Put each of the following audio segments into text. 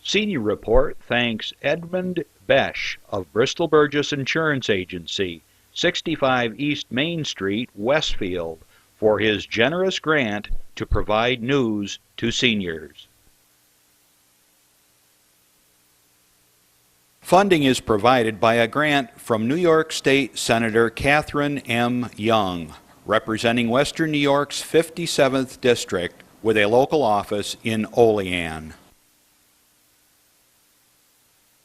Senior Report thanks Edmund Besch of Bristol Burgess Insurance Agency, 65 East Main Street, Westfield, for his generous grant to provide news to seniors. Funding is provided by a grant from New York State Senator Catherine M. Young, representing Western New York's 57th District with a local office in Olean.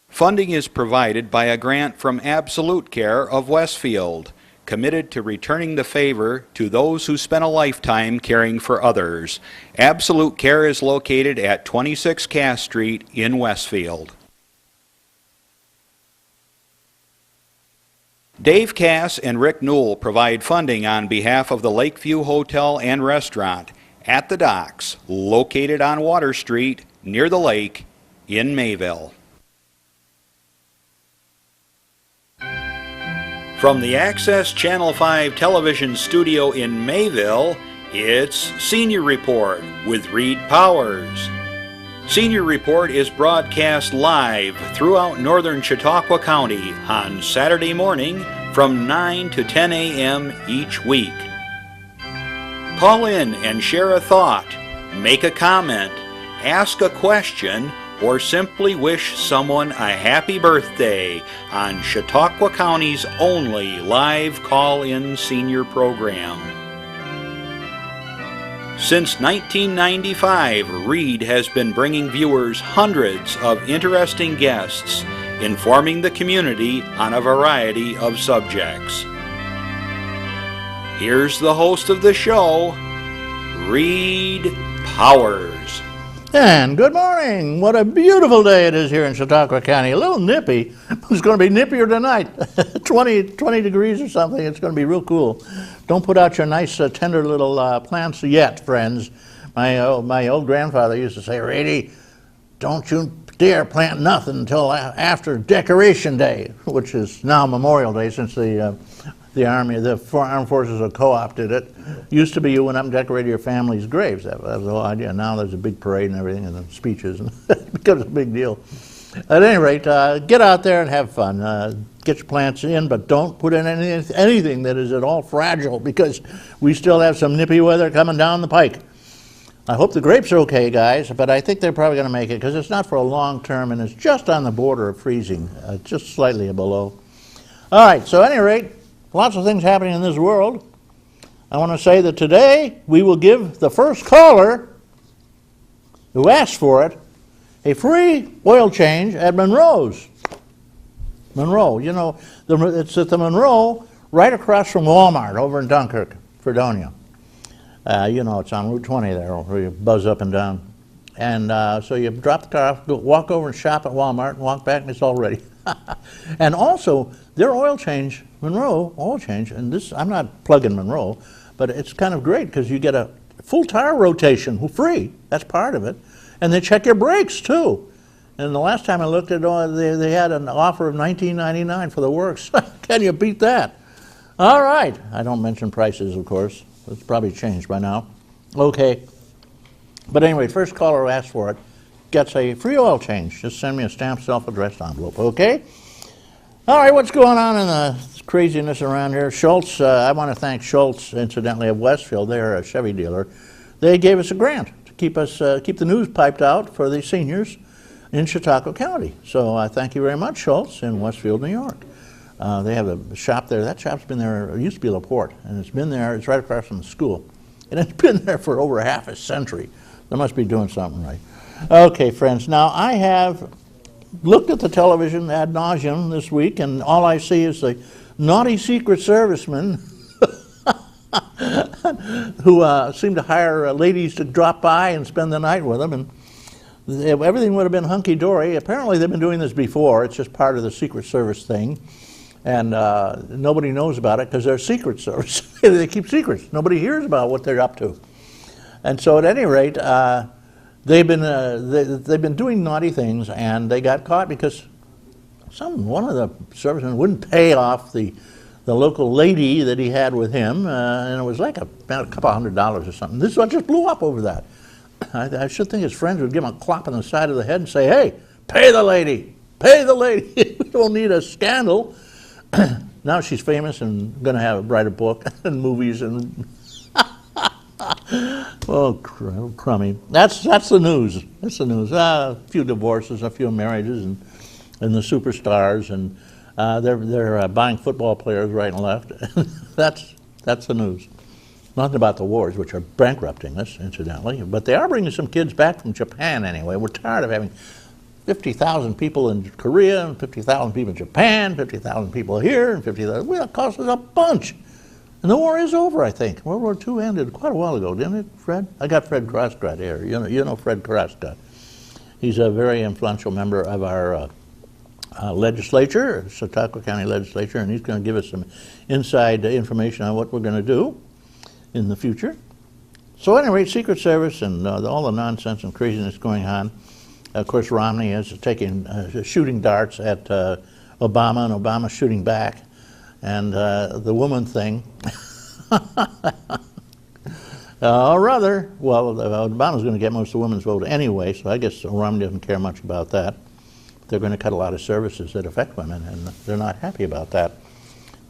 Funding is provided by a grant from Absolute Care of Westfield, committed to returning the favor to those who spent a lifetime caring for others. Absolute Care is located at 26 Cass Street in Westfield. Dave Cass and Rick Newell provide funding on behalf of the Lakeview Hotel and Restaurant at the Docks, located on Water Street near the lake in Mayville. From the Access Channel 5 television studio in Mayville, it's Senior Report with Reed Powers. Senior Report is broadcast live throughout northern Chautauqua County on Saturday morning from 9 to 10 a.m. each week. Call in and share a thought, make a comment, ask a question, or simply wish someone a happy birthday on Chautauqua County's only live call-in senior program. Since 1995, Reed has been bringing viewers hundreds of interesting guests, informing the community on a variety of subjects. Here's the host of the show, Reed Powers. And good morning. What a beautiful day it is here in Chautauqua County. A little nippy. It's going to be nippier tonight. 20 degrees or something. It's going to be real cool. Don't put out your nice, tender little plants yet, friends. My old grandfather used to say, Reedy, don't you dare plant nothing until after Decoration Day, which is now Memorial Day since the Armed Forces have co-opted it. Used to be you went up and decorated your family's graves. That was the whole idea. Now there's a big parade and everything and the speeches, and it becomes a big deal. At any rate, get out there and have fun. Get your plants in, but don't put in anything that is at all fragile, because we still have some nippy weather coming down the pike. I hope the grapes are okay, guys, but I think they're probably going to make it, because it's not for a long term, and it's just on the border of freezing, just slightly below. All right, so at any rate, lots of things happening in this world. I want to say that today we will give the first caller who asked for it a free oil change at Monroe's. Monroe, you know, it's at the Monroe right across from Walmart over in Dunkirk, Fredonia. You know, it's on Route 20 there where you buzz up and down. And so you drop the car off, go, walk over and shop at Walmart, and walk back and it's all ready. And also, their oil change, Monroe oil change, and this, I'm not plugging Monroe, but it's kind of great because you get a full tire rotation free. That's part of it. And they check your brakes too. And the last time I looked at it, they had an offer of $19.99 for the works. Can you beat that? All right. I don't mention prices, of course. It's probably changed by now. Okay. But anyway, first caller who asked for it gets a free oil change. Just send me a stamped self-addressed envelope, okay? All right, what's going on in the craziness around here? Schultz, I want to thank Schultz, incidentally, of Westfield. They're a Chevy dealer. They gave us a grant to keep the news piped out for the seniors in Chautauqua County. So I thank you very much, Schultz, in Westfield, New York. They have a shop there. That shop's been there, it used to be LaPorte, and it's been there, it's right across from the school. And it's been there for over half a century. They must be doing something right. Okay, friends, now I have looked at the television ad nauseum this week, and all I see is the naughty Secret Servicemen who seem to hire ladies to drop by and spend the night with them, and everything would have been hunky-dory. Apparently they've been doing this before. It's just part of the Secret Service thing, and nobody knows about it because they're Secret Service. They keep secrets. Nobody hears about what they're up to. And so at any rate, they've been doing naughty things, and they got caught because one of the servicemen wouldn't pay off the local lady that he had with him, and it was like about a couple $100 or something. This one just blew up over that. I should think his friends would give him a clop on the side of the head and say, hey, Pay the lady. Pay the lady. We don't need a scandal. Now she's famous and going to write a book and movies and oh, crummy. That's the news. That's the news. A few divorces, a few marriages, and the superstars, and they're buying football players right and left. That's the news. Nothing about the wars, which are bankrupting us, incidentally. But they are bringing some kids back from Japan anyway. We're tired of having 50,000 people in Korea, and 50,000 people in Japan, 50,000 people here, and 50,000. Well, it costs us a bunch. And the war is over, I think. World War II ended quite a while ago, didn't it, Fred? I got Fred Croscut here. You know Fred Croscut. He's a very influential member of our legislature, Chautauqua County Legislature, and he's going to give us some inside information on what we're going to do in the future. So at any rate, Secret Service and all the nonsense and craziness going on. Of course, Romney is shooting darts at Obama, and Obama shooting back. And the woman thing, rather, well, Obama's going to get most of the women's vote anyway, so I guess Romney doesn't care much about that. They're going to cut a lot of services that affect women, and they're not happy about that,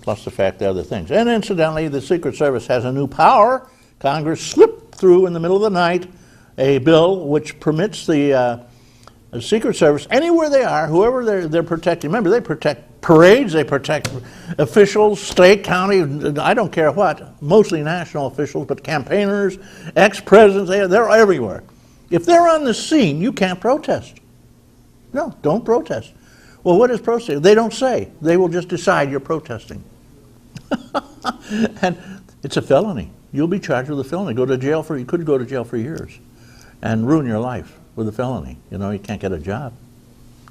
plus the fact that other things. And incidentally, the Secret Service has a new power. Congress slipped through in the middle of the night a bill which permits the Secret Service, anywhere they are, whoever they're protecting. Remember, they protect parades, they protect officials, state, county, I don't care what, mostly national officials, but campaigners, ex-presidents, they're everywhere. If they're on the scene, you can't protest. No, don't protest. Well, what is protesting? They don't say. They will just decide you're protesting. And it's a felony. You'll be charged with a felony. You could go to jail for years and ruin your life with a felony. You know, you can't get a job.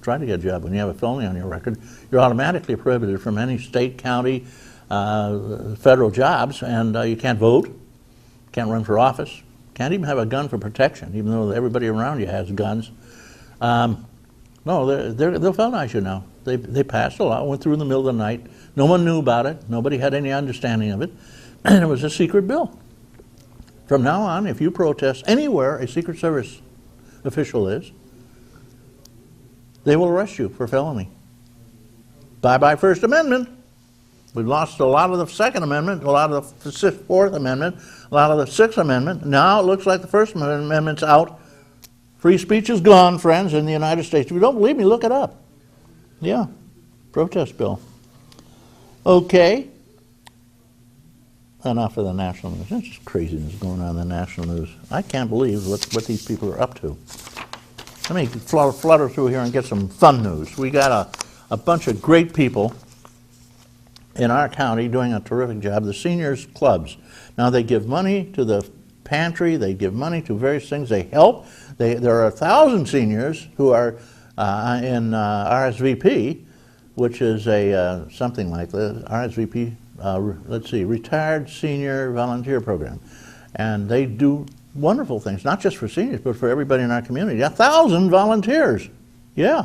Try to get a job. When you have a felony on your record, you're automatically prohibited from any state, county, federal jobs, and you can't vote, can't run for office, can't even have a gun for protection, even though everybody around you has guns. No, they'll felonize you now. They passed a law, went through in the middle of the night. No one knew about it. Nobody had any understanding of it. And it was a secret bill. From now on, if you protest anywhere a Secret Service official is, they will arrest you for felony. Bye-bye First Amendment. We've lost a lot of the Second Amendment, a lot of the Fourth Amendment, a lot of the Sixth Amendment. Now it looks like the First Amendment's out. Free speech is gone, friends, in the United States. If you don't believe me, look it up. Yeah, protest bill. Okay. Enough of the national news. There's just craziness going on in the national news. I can't believe what these people are up to. Let me flutter through here and get some fun news. We got a bunch of great people in our county doing a terrific job. The seniors clubs. Now they give money to the pantry. They give money to various things. They help. There are 1,000 seniors who are in RSVP, which is a something like the RSVP. Let's see, Retired Senior Volunteer Program. And they do wonderful things, not just for seniors, but for everybody in our community. 1,000 volunteers, yeah.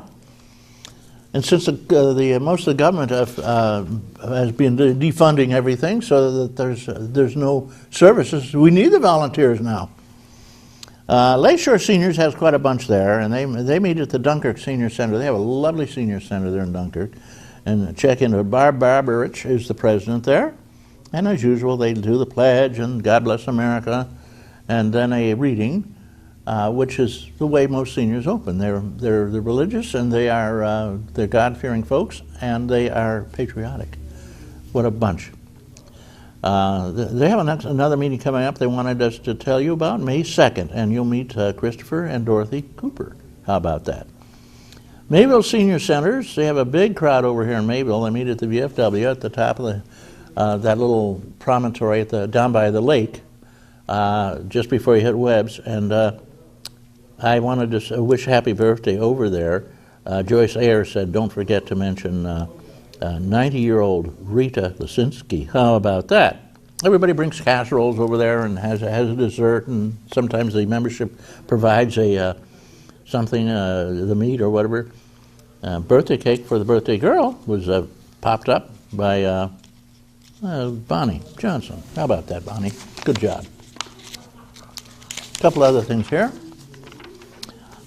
And since most of the government has been defunding everything so that there's no services, we need the volunteers now. Lakeshore Seniors has quite a bunch there, and they meet at the Dunkirk Senior Center. They have a lovely senior center there in Dunkirk. And check into Barb Barbarich is the president there. And as usual, they do the pledge and God Bless America, and then a reading, which is the way most seniors open. They're religious, and they're God-fearing folks, and they are patriotic. What a bunch. They have another meeting coming up they wanted us to tell you about, May 2nd, and you'll meet Christopher and Dorothy Cooper. How about that? Mayville Senior Centers, they have a big crowd over here in Mayville. They meet at the VFW at the top of that little promontory down by the lake, just before you hit Webb's. And I wanted to wish happy birthday over there. Joyce Ayer said, don't forget to mention 90-year-old Rita Lisinski. How about that? Everybody brings casseroles over there and has a dessert, and sometimes the membership provides something, the meat or whatever. Birthday cake for the birthday girl was popped up by Bonnie Johnson. How about that, Bonnie? Good job. A couple other things here.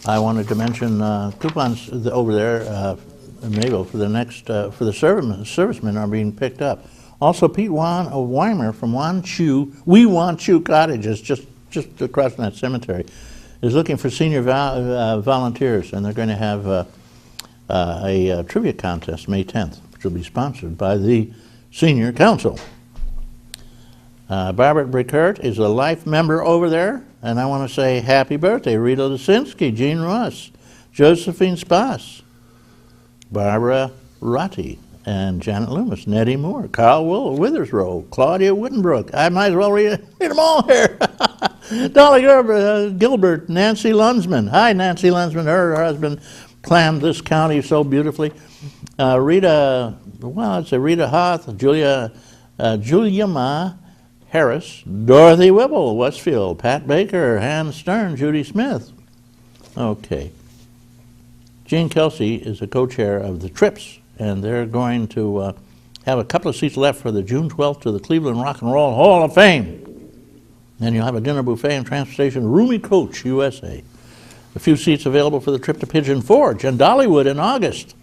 I wanted to mention coupons over there in Mayville for the next, for the servicemen are being picked up. Also, Pete Weimer from We Want Chu Cottages, just across from that cemetery, is looking for senior volunteers, and they're going to have a trivia contest May 10th, which will be sponsored by the Senior Council. Barbara Brickert is a life member over there, and I want to say happy birthday. Rita Lisinski, Jean Ross, Josephine Spass, Barbara Ratti, and Janet Loomis, Nettie Moore, Carl Withersrow, Claudia Wittenbrook. I might as well read them all here. Dolly Gilbert, Nancy Lunsman. Hi, Nancy Lunsman. Her husband planned this county so beautifully. Rita Hoth, Julia Ma Harris, Dorothy Whipple, Westfield, Pat Baker, Han Stern, Judy Smith. Okay. Jean Kelsey is a co-chair of the TRIPS, and they're going to have a couple of seats left for the June 12th to the Cleveland Rock and Roll Hall of Fame. And you'll have a dinner buffet and transportation, Roomy Coach, USA. A few seats available for the trip to Pigeon Forge and Dollywood in August.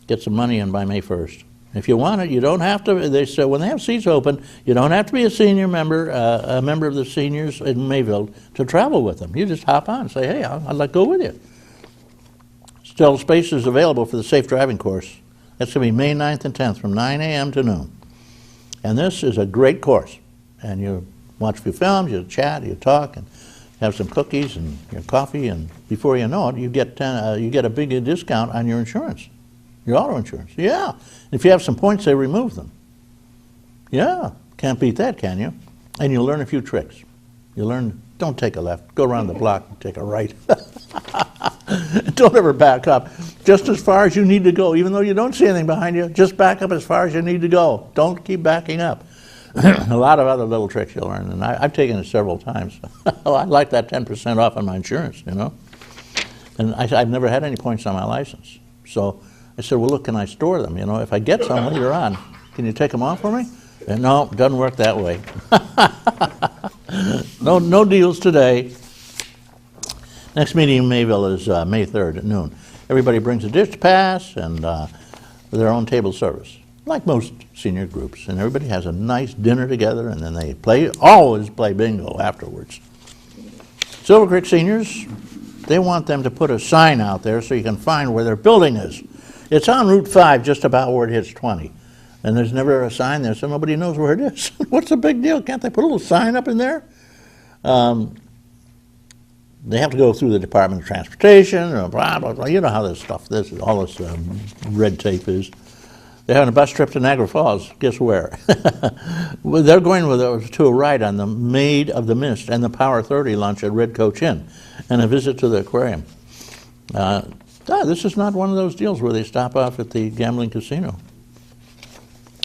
Get some money in by May 1st. If you want it, you don't have to, they say when they have seats open, you don't have to be a senior member, a member of the seniors in Mayville to travel with them. You just hop on and say, hey, I'd like to go with you. Still spaces available for the safe driving course. That's going to be May 9th and 10th from 9 a.m. to noon. And this is a great course. And you watch a few films, you chat, you talk, and have some cookies and your coffee, and before you know it, you get a big discount on your insurance, your auto insurance. Yeah. If you have some points, they remove them. Yeah. Can't beat that, can you? And you'll learn a few tricks. You learn, don't take a left, go around the block and take a right. Don't ever back up. Just as far as you need to go, even though you don't see anything behind you, just back up as far as you need to go. Don't keep backing up. A lot of other little tricks you'll learn, and I've taken it several times. I like that 10% off on my insurance, you know. And I've never had any points on my license. So I said, well, look, can I store them? You know, if I get some later on, can you take them off for me? And no, it doesn't work that way. No deals today. Next meeting in Mayville is May 3rd at noon. Everybody brings a dish pass and their own table service, like most senior groups. And everybody has a nice dinner together, and then they always play bingo afterwards. Silver Creek seniors, they want them to put a sign out there so you can find where their building is. It's on Route 5, just about where it hits 20. And there's never a sign there, so nobody knows where it is. What's the big deal? Can't they put a little sign up in there? They have to go through the Department of Transportation, or blah, blah, blah. You know how all this red tape is. They're having a bus trip to Niagara Falls. Guess where? Well, they're going to a ride on the Maid of the Mist and the Power Authority lunch at Red Coach Inn, and a visit to the aquarium. This is not one of those deals where they stop off at the gambling casino.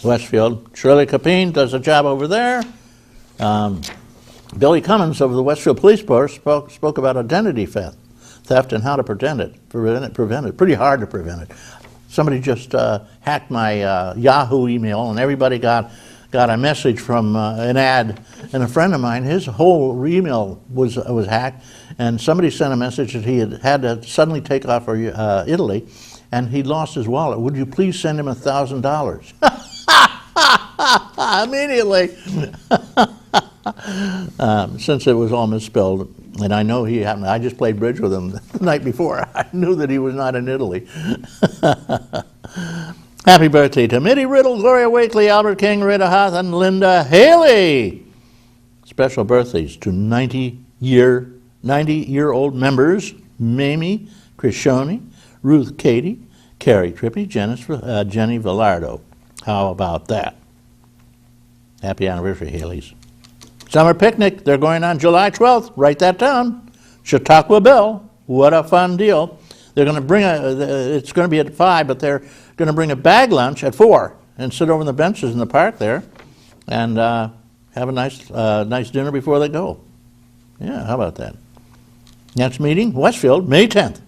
Westfield, Shirley Capine does a job over there. Billy Cummins of the Westfield Police Force spoke about identity theft and how to prevent it. Pretty hard to prevent it. Somebody just hacked my Yahoo email, and everybody got a message from an ad. And a friend of mine, his whole email was hacked, and somebody sent a message that he had to suddenly take off for Italy, and he lost his wallet. Would you please send him $1,000? Immediately. Since it was all misspelled, and I know he happened, I just played bridge with him the night before. I knew that he was not in Italy. Happy birthday to Mitty Riddle, Gloria Wakely, Albert King, Rita Hoth, and Linda Haley. Special birthdays to 90-year-old members, Mamie Crishoni, Ruth Cady, Carrie Trippy, Jenny Villardo. How about that? Happy anniversary, Haley's. Summer picnic, they're going on July 12th. Write that down. Chautauqua Bell. What a fun deal. They're going to bring it's going to be at 5, but they're going to bring a bag lunch at 4 and sit over on the benches in the park there and have a nice dinner before they go. Yeah, how about that? Next meeting, Westfield, May 10th.